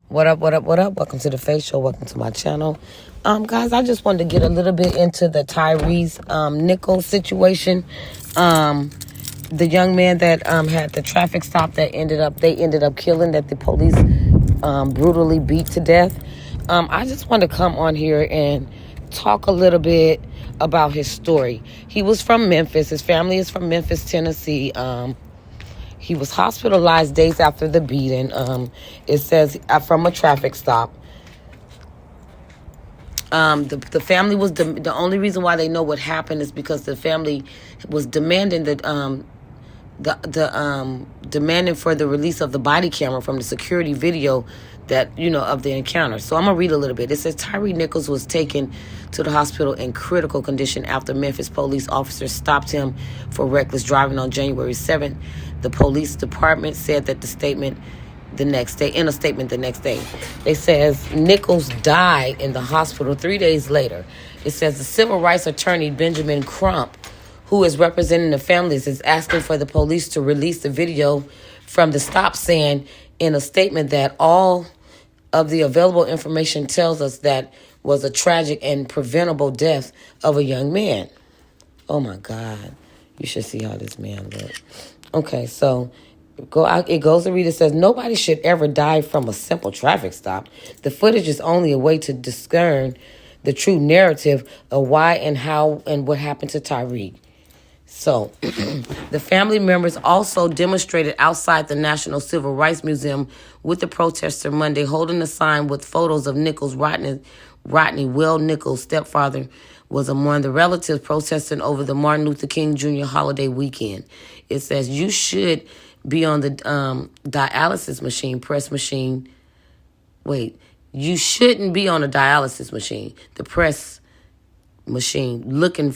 What up, what up, what up? Welcome to the Face Show. Welcome to my channel. Guys, I just wanted to get a little bit into the Tyre Nichols situation. The young man that had the traffic stop that ended up killing, that the police brutally beat to death. I just want to come on here and talk a little bit about his story. He was from Memphis. His family is from Memphis, Tennessee. He was hospitalized days after the beating. It says from a traffic stop. The family was the only reason why they know what happened is because the family was demanding demanding for the release of the body camera from the security video that, of the encounter. So I'm going to read a little bit. It says Tyre Nichols was taken to the hospital in critical condition after Memphis police officers stopped him for reckless driving on January 7th. The police department said that in a statement the next day. It says Nichols died in the hospital 3 days later. It says the civil rights attorney Benjamin Crump, who is representing the families, is asking for the police to release the video from the stop, saying in a statement that all of the available information tells us that was a tragic and preventable death of a young man. Oh my God. You should see how this man looked. Okay, so it goes to read. It says, nobody should ever die from a simple traffic stop. The footage is only a way to discern the true narrative of why and how and what happened to Tyre. So, the family members also demonstrated outside the National Civil Rights Museum with the protester Monday, holding a sign with photos of Nichols. Rodney Will Nichols' stepfather was among the relatives protesting over the Martin Luther King Jr. holiday weekend. It says you should be on the dialysis machine, press machine. Wait, you shouldn't be on a dialysis machine, the press machine, looking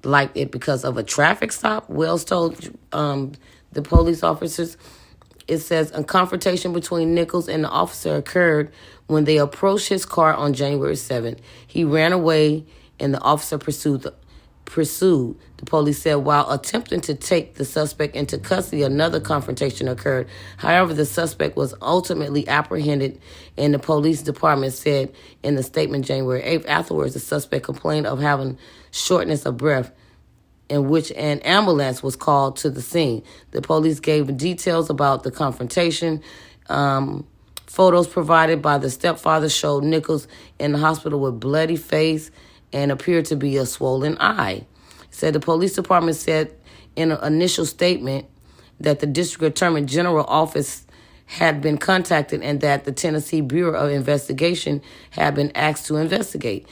like it because of a traffic stop, Wells told the police officers. It says a confrontation between Nichols and the officer occurred when they approached his car on January 7th. He ran away and the officer pursued. The police said while attempting to take the suspect into custody, another confrontation occurred. However, the suspect was ultimately apprehended, and the police department said in the statement January 8th. Afterwards, the suspect complained of having shortness of breath, in which an ambulance was called to the scene. The police gave details about the confrontation. Photos provided by the stepfather showed Nichols in the hospital with bloody face and appeared to be a swollen eye. Said the police department said in an initial statement that the district attorney general office had been contacted and that the Tennessee Bureau of Investigation had been asked to investigate.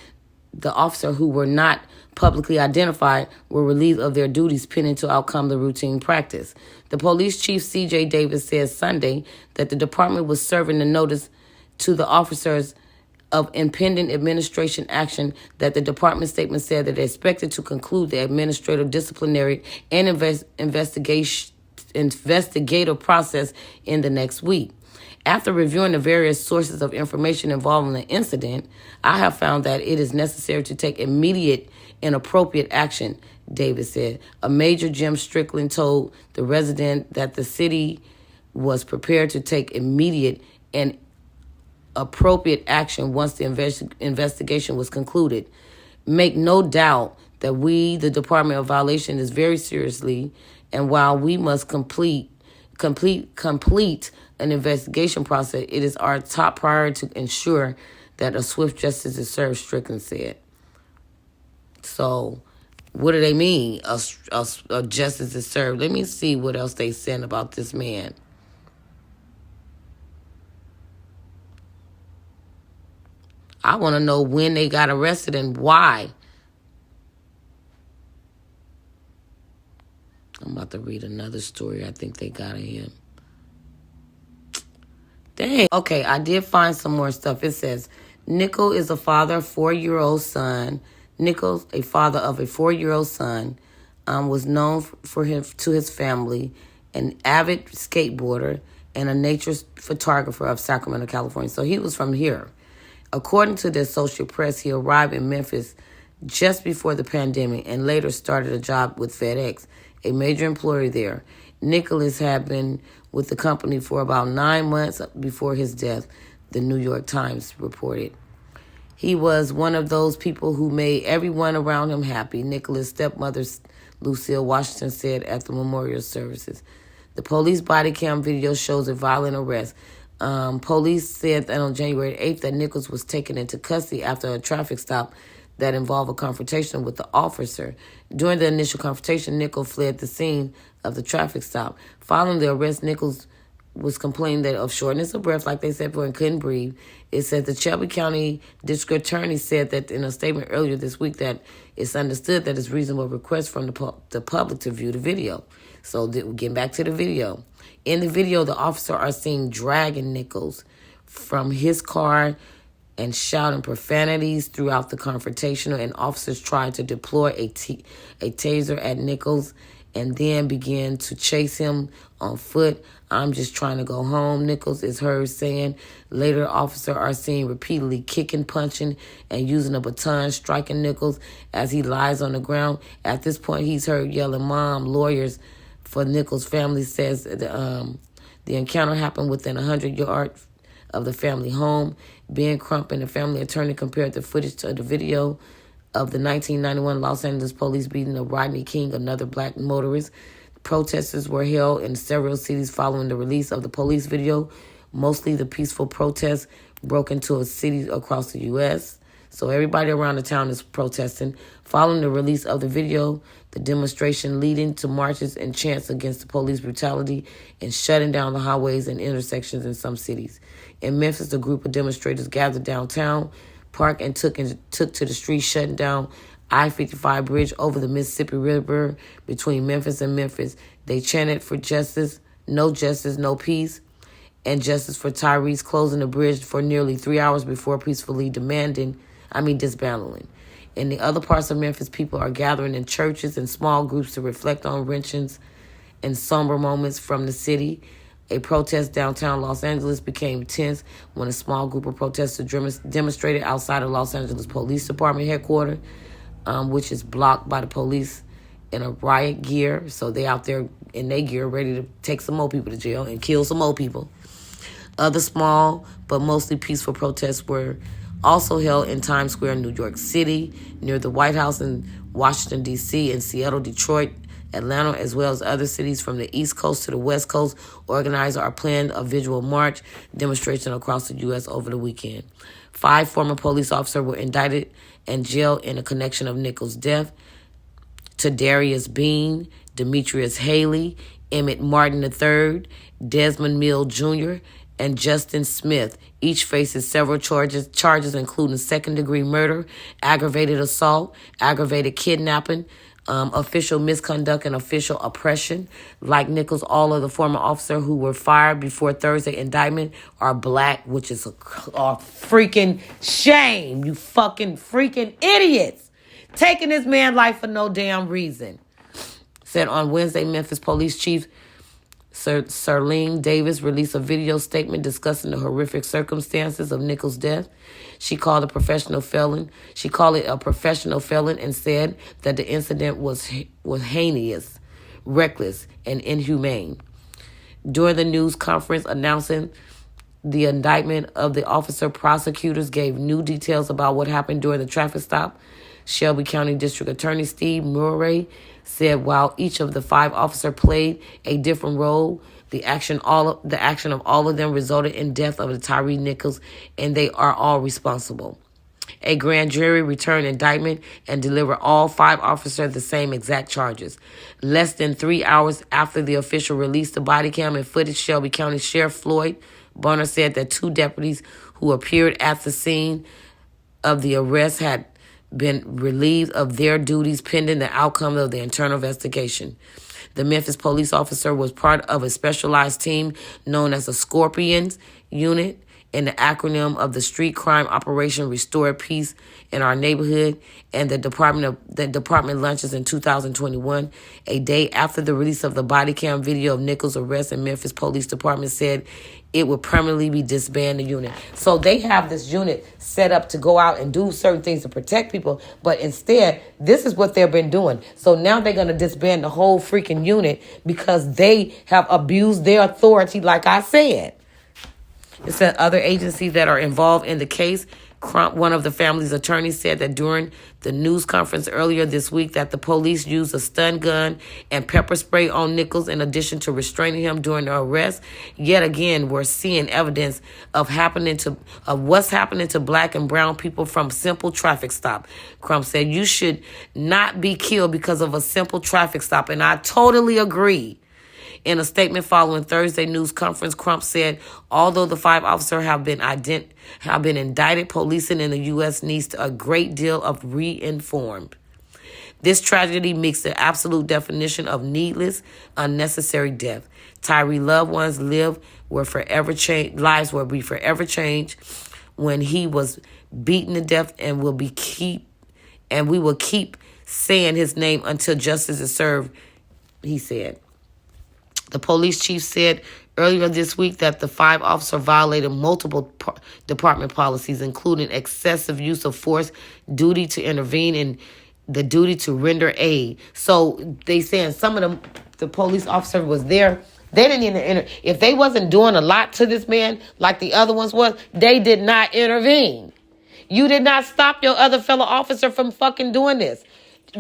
The officers who were not publicly identified were relieved of their duties pending to outcome the routine practice. The police chief, C.J. Davis, said Sunday that the department was serving a notice to the officers of impending administration action, that the department statement said that they expected to conclude the administrative, disciplinary, and investigative process in the next week. After reviewing the various sources of information involving the incident, I have found that it is necessary to take immediate and appropriate action, Davis said. A Major Jim Strickland told the resident that the city was prepared to take immediate and appropriate action once the investigation was concluded. Make no doubt that we, the Department of Violation, is very seriously, and while we must complete an investigation process, it is our top priority to ensure that a swift justice is served, Strickland said. So, what do they mean? A justice is served. Let me see what else they said about this man. I want to know when they got arrested and why. I'm about to read another story I think they got of him. Dang. Okay, I did find some more stuff. It says, Nichols is a father of a 4-year-old son. Nichols, a father of a 4-year-old son, was known to his family, an avid skateboarder, and a nature photographer of Sacramento, California. So he was from here. According to the Associated Press, he arrived in Memphis just before the pandemic and later started a job with FedEx, a major employer there. Nichols had been with the company for about 9 months before his death. the New York Times reported. He was one of those people who made everyone around him happy, Nicholas' stepmother, Lucille Washington, said at the memorial services. The police body cam video shows a violent arrest. Police said that on January 8th that Nichols was taken into custody after a traffic stop that involved a confrontation with the officer. During the initial confrontation, Nichols fled the scene of the traffic stop. Following the arrest, Nichols was complaining of shortness of breath, like they said before, and couldn't breathe. It said the Shelby County District Attorney said that in a statement earlier this week that it's understood that it's reasonable request from the public to view the video. So getting back to the video. In the video, the officer are seen dragging Nichols from his car and shouting profanities throughout the confrontation, and officers tried to deploy a taser at Nichols and then began to chase him on foot. "I'm just trying to go home," Nichols is heard saying. Later, officers are seen repeatedly kicking, punching, and using a baton, striking Nichols as he lies on the ground. At this point, he's heard yelling, "Mom!" Lawyers for Nichols' family says the encounter happened within 100 yards of the family home. Ben Crump and the family attorney compared the footage to the video of the 1991 Los Angeles police beating of Rodney King, another black motorist. Protesters were held in several cities following the release of the police video. Mostly the peaceful protests broke into cities across the U.S. So everybody around the town is protesting. Following the release of the video, the demonstration leading to marches and chants against the police brutality and shutting down the highways and intersections in some cities. In Memphis, a group of demonstrators gathered downtown, parked and took to the streets, shutting down I-55 bridge over the Mississippi River between Memphis and Memphis. They chanted for justice, no peace, and justice for Tyrese, closing the bridge for nearly 3 hours before peacefully disbanding. In the other parts of Memphis, people are gathering in churches and small groups to reflect on lynchings and somber moments from the city. A protest downtown Los Angeles became tense when a small group of protesters demonstrated outside of Los Angeles Police Department headquarters, which is blocked by the police in a riot gear. So they out there in their gear ready to take some more people to jail and kill some more people. Other small but mostly peaceful protests were also held in Times Square in New York City, near the White House in Washington, D.C., and Seattle, Detroit, Atlanta, as well as other cities from the East Coast to the West Coast. Organizers are planning a visual march demonstration across the U.S. over the weekend. 5 former police officers were indicted and jailed in a connection of Nichols' death. Tadarius Bean, Demetrius Haley, Emmett Martin III, Desmond Mill Jr., and Justin Smith each faces several charges including second-degree murder, aggravated assault, aggravated kidnapping, official misconduct, and official oppression. Like Nichols, all of the former officers who were fired before Thursday indictment are black, which is a freaking shame. You fucking freaking idiots. Taking this man's life for no damn reason. Said on Wednesday, Memphis Police Chief Serlene Davis released a video statement discussing the horrific circumstances of Nichols' death. She called it a professional felon and said that the incident was heinous, reckless, and inhumane. During the news conference announcing the indictment of the officer, prosecutors gave new details about what happened during the traffic stop. Shelby County District Attorney Steve Murray said while each of the 5 officers played a different role, the action of all of them resulted in death of the Tyre Nichols, and they are all responsible. A grand jury returned indictment and delivered all 5 officers the same exact charges. Less than 3 hours after the official released the body cam and footage, Shelby County Sheriff Floyd Bonner said that 2 deputies who appeared at the scene of the arrest had been relieved of their duties pending the outcome of the internal investigation. The Memphis police officer was part of a specialized team known as the Scorpions Unit, in the acronym of the Street Crime Operation Restore Peace in Our Neighborhood, and the department launches in 2021. A day after the release of the body cam video of Nichols' arrest, and Memphis Police Department said it would permanently be disband the unit. So they have this unit set up to go out and do certain things to protect people, but instead, this is what they've been doing. So now they're going to disband the whole freaking unit because they have abused their authority, like I said. It said other agencies that are involved in the case. Crump, one of the family's attorneys, said that during the news conference earlier this week that the police used a stun gun and pepper spray on Nichols in addition to restraining him during the arrest. Yet again, we're seeing evidence of what's happening to black and brown people from simple traffic stop. Crump said, you should not be killed because of a simple traffic stop. And I totally agree. In a statement following Thursday news conference, Crump said, although the 5 officers have been indicted, policing in the U.S. needs a great deal of re-informed. This tragedy makes the absolute definition of needless, unnecessary death. Tyre loved ones' lives will be forever changed when he was beaten to death, and we will keep saying his name until justice is served, he said. The police chief said earlier this week that the 5 officers violated multiple department policies, including excessive use of force, duty to intervene, and the duty to render aid. So they saying some of the police officer was there. They didn't even if they wasn't doing a lot to this man like the other ones was, they did not intervene. You did not stop your other fellow officer from fucking doing this.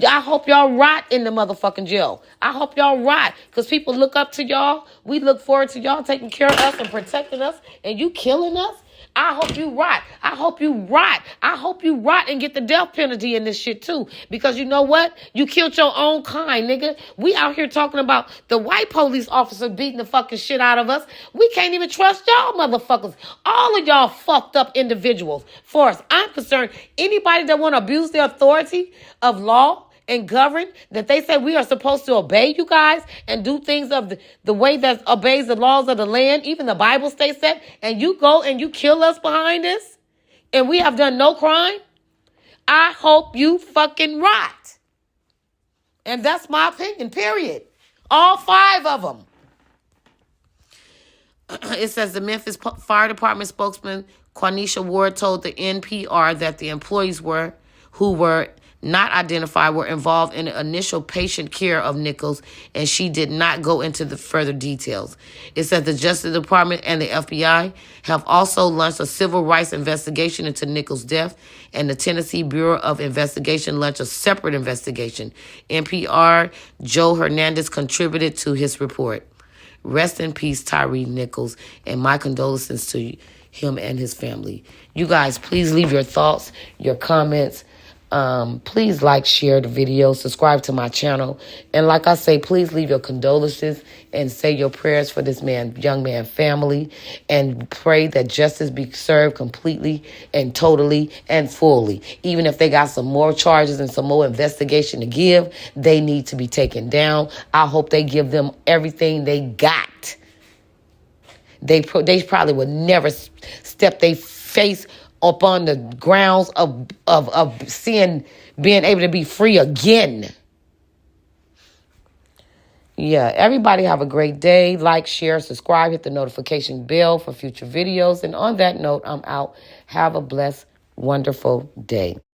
I hope y'all rot in the motherfucking jail. I hope y'all rot, because people look up to y'all. We look forward to y'all taking care of us and protecting us, and you killing us. I hope you rot. I hope you rot. I hope you rot and get the death penalty in this shit too. Because you know what? You killed your own kind, nigga. We out here talking about the white police officer beating the fucking shit out of us. We can't even trust y'all motherfuckers. All of y'all fucked up individuals. For us, I'm concerned, anybody that want to abuse the authority of law and govern, that they say we are supposed to obey you guys and do things of the way that obeys the laws of the land. Even the Bible states that. And you go and you kill us behind this. And we have done no crime. I hope you fucking rot. And that's my opinion, period. All 5 of them. It says the Memphis Fire Department spokesman, Quanisha Ward, told the NPR that the employees who were not identified were involved in the initial patient care of Nichols, and she did not go into the further details. It said the Justice Department and the FBI have also launched a civil rights investigation into Nichols' death, and the Tennessee Bureau of Investigation launched a separate investigation. NPR Joe Hernandez contributed to his report. Rest in peace, Tyre Nichols, and my condolences to him and his family. You guys, please leave your thoughts, your comments. Please like, share the video, subscribe to my channel. And like I say, please leave your condolences and say your prayers for this young man family, and pray that justice be served completely and totally and fully. Even if they got some more charges and some more investigation to give, they need to be taken down. I hope they give them everything they got. They probably would never step their face up on the grounds of being able to be free again. Yeah, everybody have a great day. Like, share, subscribe, hit the notification bell for future videos. And on that note, I'm out. Have a blessed, wonderful day.